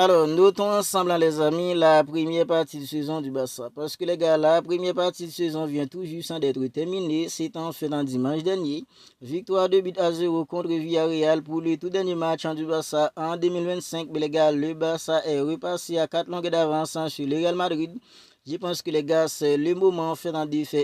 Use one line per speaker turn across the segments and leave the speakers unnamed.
Alors, notons ensemble, les amis, la première partie de saison du Barça. Parce que les gars, la première partie de saison vient tout juste d'être terminée. C'est en fait en dimanche dernier. Victoire 2-0 contre Villarreal pour le tout dernier match du Barça en 2025. Mais les gars, le Barça est repassé à 4 longueurs d'avance sur le Real Madrid. Je pense que les gars, c'est le moment de faire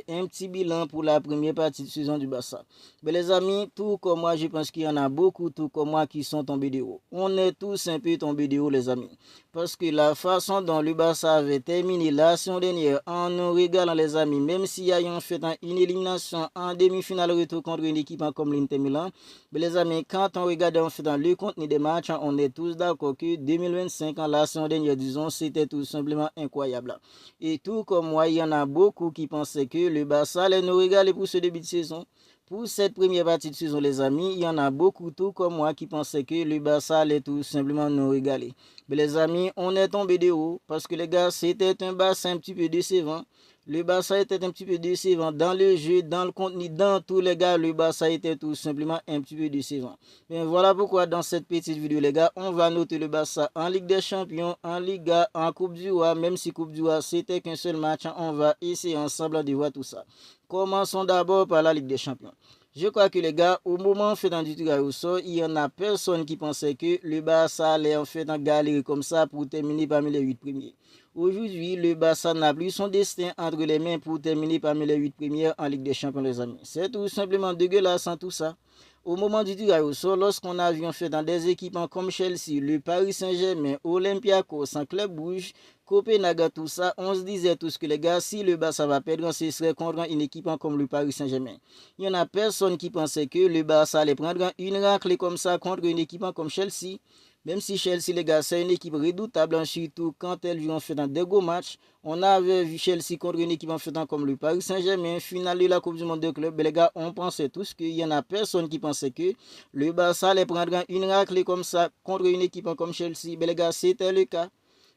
un petit bilan pour la première partie de saison du Barça. Mais les amis, tout comme moi, je pense qu'il y en a beaucoup, tout comme moi, qui sont tombés de haut. On est tous un peu tombés de haut, les amis. Parce que la façon dont le Barça avait terminé la saison dernière en nous régalant, les amis, même s'il y a eu en fait une élimination en demi-finale retour contre une équipe comme l'Inter Milan, mais les amis, quand on regarde en fait le contenu des matchs, on est tous d'accord que 2025, en la saison dernière, disons, c'était tout simplement incroyable. Et tout comme moi, il y en a beaucoup qui pensaient que le Barça allait nous régaler pour ce début de saison. Pour cette première partie de saison, les amis, il y en a beaucoup, tout comme moi, qui pensaient que le Barça allait tout simplement nous régaler. Mais les amis, on est tombé de haut parce que les gars, c'était un Barça un petit peu décevant. Le Barça était un petit peu décevant dans le jeu, dans le contenu, dans tous les gars. Le Barça était tout simplement un petit peu décevant. Mais voilà pourquoi dans cette petite vidéo, les gars, on va noter le Barça en Ligue des Champions, en Liga, en Coupe du Roi. Même si Coupe du Roi, c'était qu'un seul match, on va essayer ensemble de voir tout ça. Commençons d'abord par la Ligue des Champions. Je crois que les gars, au moment fait dans du tirage au sort, il n'y en a personne qui pensait que le Barça allait en fait en galérer comme ça pour terminer parmi les 8 premiers. Aujourd'hui, le Barça n'a plus son destin entre les mains pour terminer parmi les 8 premiers en Ligue des Champions, les amis. C'est tout simplement dégueulasse en tout ça. Au moment du tirage au sort, lorsqu'on a vu en fait dans des équipes comme Chelsea, le Paris Saint-Germain, Olympiakos, en Club Rouge, Copenhague, tout ça, on se disait tous que les gars, si le Barça va perdre, ce serait contre une équipe comme le Paris Saint-Germain. Il n'y en a personne qui pensait que le Barça allait prendre une raclée comme ça contre une équipe comme Chelsea. Même si Chelsea, les gars, c'est une équipe redoutable, surtout quand elle joue en fait dans des gros matchs. On avait vu Chelsea contre une équipe en fait comme le Paris Saint-Germain, finale de la Coupe du Monde de club. Les gars, on pensait tous qu'il n'y en a personne qui pensait que le Barça allait prendre une raclée comme ça contre une équipe comme Chelsea. Les gars, c'était le cas.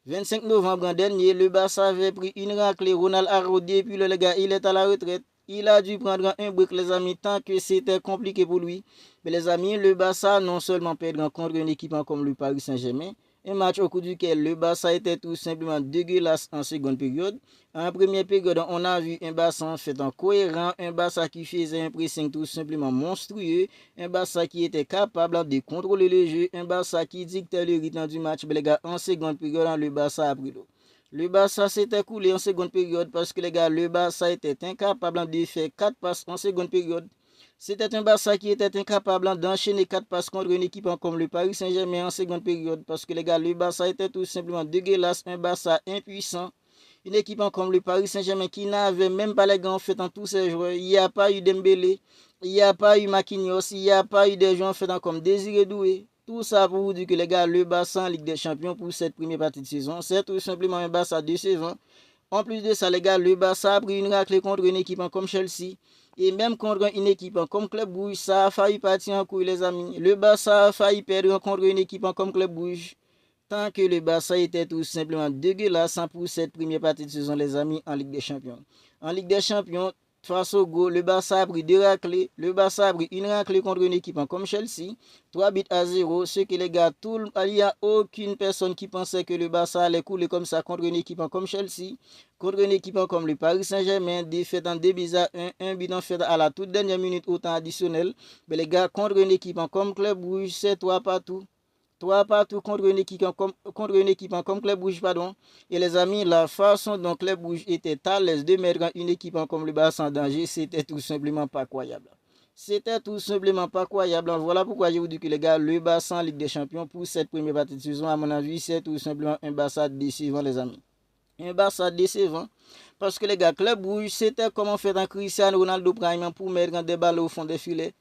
25 novembre dernier, le Barça avait pris une raclée. Ronald a rodé, puis le gars, il est à la retraite. Il a dû prendre un break, les amis, tant que c'était compliqué pour lui. Mais les amis, le Barça non seulement perdant contre une équipe comme le Paris Saint-Germain, un match au cours duquel le Barça était tout simplement dégueulasse en seconde période. En première période, on a vu un Barça en fait cohérent, un Barça qui faisait un pressing tout simplement monstrueux, un Barça qui était capable de contrôler le jeu, un Barça qui dictait le rythme du match. Mais les gars, en seconde période, le Barça a pris l'eau. Le Barça s'était coulé en seconde période parce que les gars, le Barça était incapable de faire 4 passes en seconde période. C'était un Barça qui était incapable d'enchaîner 4 passes contre une équipe comme le Paris Saint-Germain en seconde période parce que les gars, le Barça était tout simplement dégueulasse, un Barça impuissant. Une équipe comme le Paris Saint-Germain qui n'avait même pas les gants en fait en tous ses joueurs. Il n'y a pas eu Dembélé, il n'y a pas eu Marquinhos, il n'y a pas eu des joueurs en fait comme Désiré Doué. Tout ça pour vous dire que les gars, le Barça en Ligue des Champions pour cette première partie de saison, c'est tout simplement un Barça décevant. En plus de ça, les gars, le Barça a pris une raclée contre une équipe comme Chelsea. Et même contre une équipe comme Club Rouge, ça a failli partir en couille, les amis. Le Barça a failli perdre contre une équipe comme Club Rouge. Tant que le Barça était tout simplement dégueulasse pour cette première partie de saison, les amis, en Ligue des Champions. En Ligue des Champions, face au goal, le Barça a pris 2 raclées. Le Barça a pris une raclée contre une équipe comme Chelsea. 3-0. Ce que les gars, il n'y a aucune personne qui pensait que le Barça allait couler comme ça contre une équipe comme Chelsea. Contre une équipe comme le Paris Saint-Germain, défaite en 2-1, un but en fait à la toute dernière minute au temps additionnel. Mais les gars, contre une équipe comme Club Rouge, c'est 3 partout. 3 partout contre une équipe comme Club Rouge, pardon. Et les amis, la façon dont Club Rouge était à l'aise de mettre une équipe comme le Barça en danger, c'était tout simplement pas croyable. C'était tout simplement pas croyable. Voilà pourquoi je vous dis que les gars, le Barça en Ligue des Champions pour cette première partie de saison, à mon avis, c'est tout simplement un Barça décevant, les amis. Un Barça décevant. Parce que les gars, Club Rouge, c'était comme on fait un Cristiano Ronaldo Prime pour mettre des balles au fond des filets.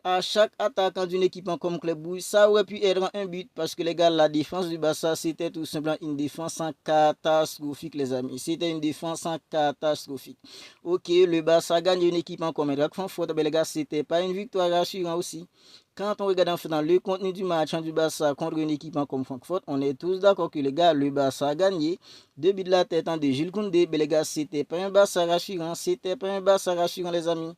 À chaque attaquant d'une équipe comme Club Rouge, ça aurait pu être un but parce que les gars, la défense du Barça, c'était tout simplement une défense catastrophique, les amis. C'était une défense catastrophique. Ok, le Barça gagne une équipe comme Francfort, mais les gars, c'était pas une victoire rassurante aussi. Quand on regarde en fait dans le contenu du match du Barça contre une équipe comme Francfort, on est tous d'accord que les gars, le Barça a gagné. 2 buts de la tête de Jules Koundé, mais les gars, c'était pas un Barça rassurant, c'était pas un Barça rassurant, les amis.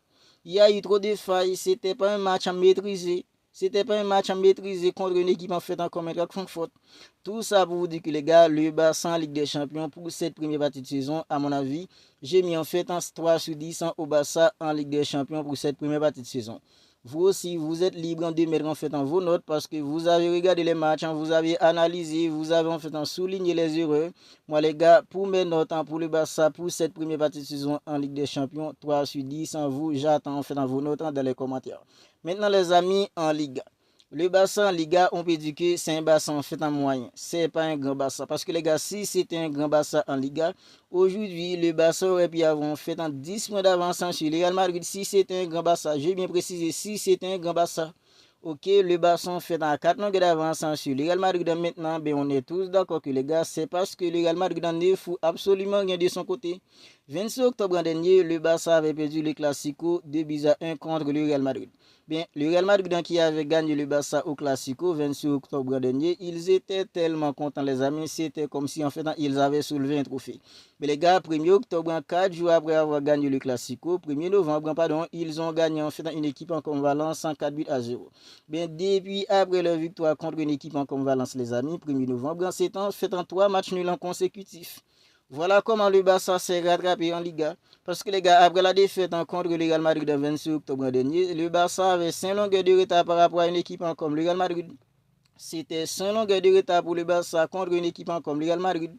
Il y a eu trop de failles, c'était pas un match à maîtriser. C'était pas un match à maîtriser contre une équipe en fait en comme un Francfort. Tout ça pour vous dire que les gars, le Barça en Ligue des Champions pour cette première partie de saison, à mon avis, j'ai mis en fait en 3 sur 10 au Barça en Ligue des Champions pour cette première partie de saison. Vous aussi, vous êtes libre de mettre en fait en vos notes parce que vous avez regardé les matchs, vous avez analysé, vous avez en fait en souligné les erreurs. Moi les gars, pour mes notes pour le Barça pour cette première partie de saison en Ligue des Champions, 3 sur 10 vous, j'attends en fait dans vos notes dans les commentaires. Maintenant les amis, en Liga. Le Barça en Liga, on peut dire que c'est un Barça en fait en moyen. C'est pas un grand Barça. Parce que les gars, si c'était un grand Barça en Liga, aujourd'hui, le Barça aurait pu avoir fait en 10 points d'avance sur le Real Madrid. Si c'était un grand Barça, j'ai bien précisé, si c'était un grand Barça. Ok, le Barça fait en 4 longueurs d'avance sur le Real Madrid maintenant. Ben, on est tous d'accord que les gars, c'est parce que le Real Madrid ne fout absolument rien de son côté. 26 octobre dernier, le Barça avait perdu le Classico 2-1 contre le Real Madrid. Bien, le Real Madrid qui avait gagné le Barça au Classico 26 octobre dernier, ils étaient tellement contents les amis, c'était comme si en fait ils avaient soulevé un trophée. Mais les gars, 1er octobre, 4 jours après avoir gagné le Classico, 1er novembre, pardon, ils ont gagné en fait une équipe en Valence en 4-0. Bien, depuis après leur victoire contre une équipe en Valence les amis, 1er novembre, c'est en fait en 3 matchs nuls en consécutifs. Voilà comment le Barça s'est rattrapé en Liga. Parce que les gars, après la défaite contre le Real Madrid le 26 octobre dernier, le Barça avait 5 longueurs de retard par rapport à une équipe comme le Real Madrid. C'était 5 longueurs de retard pour le Barça contre une équipe comme le Real Madrid.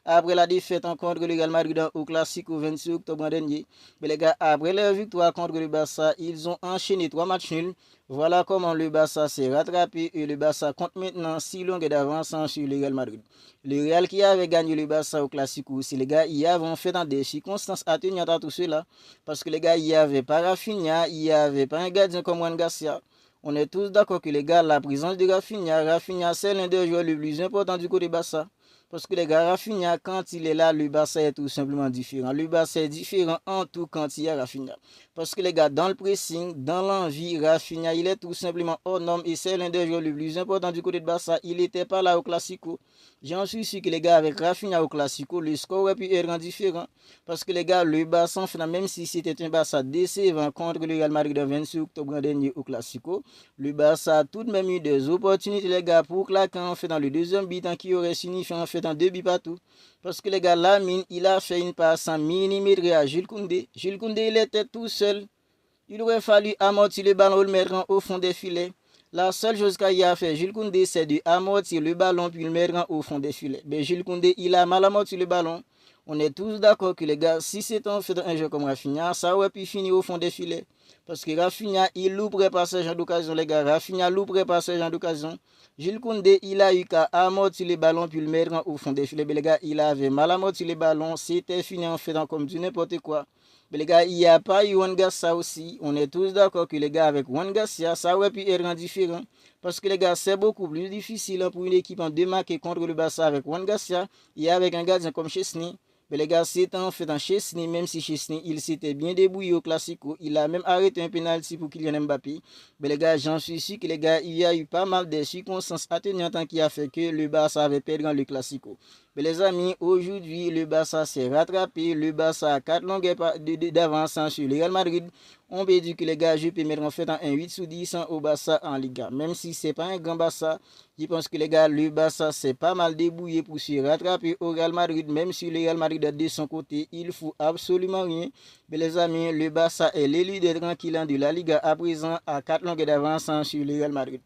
Après la défaite contre le Real Madrid au Classico 26 octobre dernier. Mais les gars, après leur victoire contre le Barça, ils ont enchaîné 3 matchs nuls. Voilà comment le Barça s'est rattrapé et le Barça compte maintenant 6 longueurs d'avance sur le Real Madrid. Le Real qui avait gagné le Barça au Classico, c'est les gars, ils avaient fait dans des circonstances atténuantes à tout cela. Parce que les gars, il n'y avait pas Rafinha, il n'y avait pas un gardien comme Juan Garcia. On est tous d'accord que les gars, la présence de Rafinha c'est l'un des joueurs les plus importants du côté Barça. Parce que les gars, Rafinha, quand il est là, le Barça est tout simplement différent. Le Barça est différent en tout quand il y a Rafinha. Parce que les gars, dans le pressing, dans l'envie, Rafinha, il est tout simplement hors norme et c'est l'un des joueurs les plus importants du côté de Barça. Il n'était pas là au Classico. J'en suis sûr que les gars, avec Rafinha au Classico, le score aurait pu être différent. Parce que les gars, le Barça, même si c'était un Barça décevant contre le Real Madrid le 26 octobre dernier au Classico, le Barça a tout de même eu des opportunités, les gars, pour claquer en fait dans le deuxième but qui aurait signifié en fait en 2 buts partout. Parce que les gars, Lamine, il a fait une passe en millimétré à Jules Koundé. Jules Koundé, il était tout seul. Il aurait fallu amortir le ballon ou le mettre au fond des filets. La seule chose qu'il a fait, Jules Koundé, c'est de amortir le ballon puis le mettre au fond des filets. Mais Jules Koundé, il a mal amorti le ballon. On est tous d'accord que les gars, si c'est en fait un jeu comme Rafinha, ça aurait pu finir au fond des filets. Parce que Rafinha, il louperait pas ce genre d'occasion, les gars. Rafinha louperait pas ce genre d'occasion. Jules Koundé, il a eu qu'à amortir le ballon puis le mettre au fond des filets. Mais les gars, il avait mal amorti le ballon. C'était fini en fait comme du n'importe quoi. Mais les gars, il n'y a pas eu Juan Garcia aussi. On est tous d'accord que les gars, avec Juan Garcia, ça aurait pu être différent. Parce que les gars, c'est beaucoup plus difficile pour une équipe en démarquer contre le Barça avec Juan Garcia et avec un gardien comme Chesney. Mais les gars, c'est en fait un Chesney, même si Chesney, il s'était bien débrouillé au Classico. Il a même arrêté un penalty pour Kylian Mbappé. Mais les gars, j'en suis sûr que les gars, il y a eu pas mal de circonstances atténuantes qui a fait que le Barça avait perdu dans le Classico. Mais les amis, aujourd'hui, le Barça s'est rattrapé. Le Barça a 4 longueurs d'avance sur le Real Madrid. On peut dire que les gars, je peux mettre en fait un 8 sur 10 au Barça en Liga. Même si ce n'est pas un grand Barça, je pense que les gars, le Barça s'est pas mal débrouillé pour se rattraper au Real Madrid. Même si le Real Madrid de son côté, il ne faut absolument rien. Mais les amis, le Barça est l'élu des tranquillants de la Liga à présent à 4 longueurs d'avance sur le Real Madrid.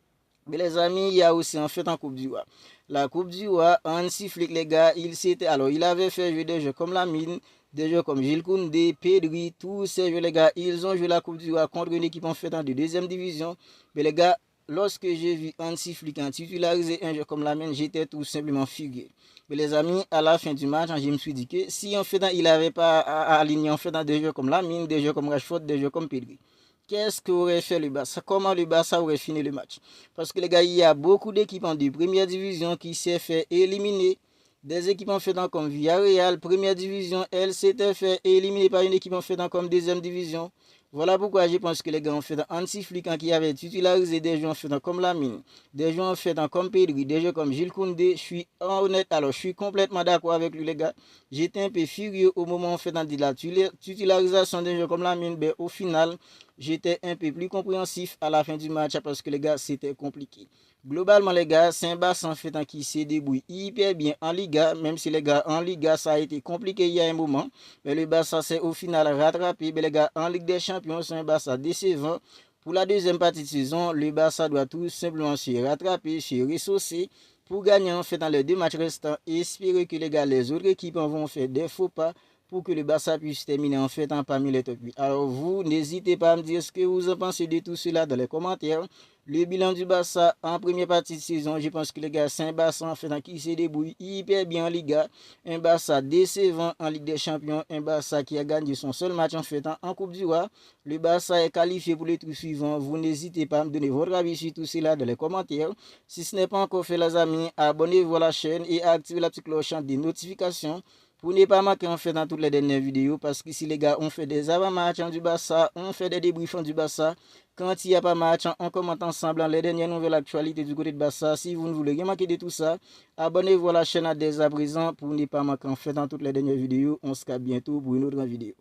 Mais les amis, il y a aussi en fait en Coupe du Roi. La Coupe du Roi, Hansi Flick, les gars, il avait fait jouer des jeux comme Lamine, des jeux comme Jules Koundé, Pedri, tous ces jeux, les gars, ils ont joué la Coupe du Roi contre une équipe en fait de deuxième division. Mais les gars, lorsque j'ai vu Hansi Flick titulariser un jeu comme Lamine, j'étais tout simplement figué. Mais les amis, à la fin du match, je me suis dit que si en fait il n'avait pas aligné en fait des jeux comme Lamine, des jeux comme Rashford, des jeux comme Pedri, qu'est-ce qu'aurait fait le Barça? Comment le Barça aurait fini le match? Parce que les gars, il y a beaucoup d'équipes en première division qui s'est fait éliminer. Des équipes en fait comme Villarreal, première division, elle s'était fait éliminer par une équipe en fait comme deuxième division. Voilà pourquoi je pense que les gars ont fait un anti-flic qui avait titularisé des joueurs en fait comme Lamine, des joueurs en fait comme Pedri, des joueurs comme Jules Koundé. Je suis honnête, alors je suis complètement d'accord avec lui les gars. J'étais un peu furieux au moment en fait de la titularisation des joueurs comme Lamine, mais au final, j'étais un peu plus compréhensif à la fin du match parce que les gars, c'était compliqué. Globalement, les gars, c'est un bassin en fait qui se débrouille hyper bien en Liga, même si les gars, en Liga, ça a été compliqué il y a un moment. Mais le Barça s'est au final rattrapé. Mais les gars, en Ligue des Champions, c'est un Barça décevant. Pour la deuxième partie de saison, le Barça doit tout simplement se rattraper, se ressourcer pour gagner en fait dans les 2 matchs restants et espérer que les gars, les autres équipes vont faire des faux pas pour que le Barça puisse terminer en fait parmi les top 8. Alors vous, n'hésitez pas à me dire ce que vous en pensez de tout cela dans les commentaires. Le bilan du Barça en première partie de saison, je pense que les gars, c'est un Barça en fait qui se débrouille hyper bien en Liga. Un Barça décevant en Ligue des Champions, un Barça qui a gagné son seul match en fait en Coupe du Roi. Le Barça est qualifié pour le tour suivant. Vous n'hésitez pas à me donner votre avis sur tout cela dans les commentaires. Si ce n'est pas encore fait les amis, abonnez-vous à la chaîne et activez la petite cloche des notifications pour ne pas manquer en fait dans toutes les dernières vidéos, parce qu'ici les gars, on fait des avant-matchs du Barça, on fait des débriefs du Barça. Quand il n'y a pas match, on commente ensemble les dernières nouvelles actualités du côté de Barça. Si vous ne voulez rien manquer de tout ça, abonnez-vous à la chaîne dès à présent pour ne pas manquer en fait dans toutes les dernières vidéos. On se capte bientôt pour une autre vidéo.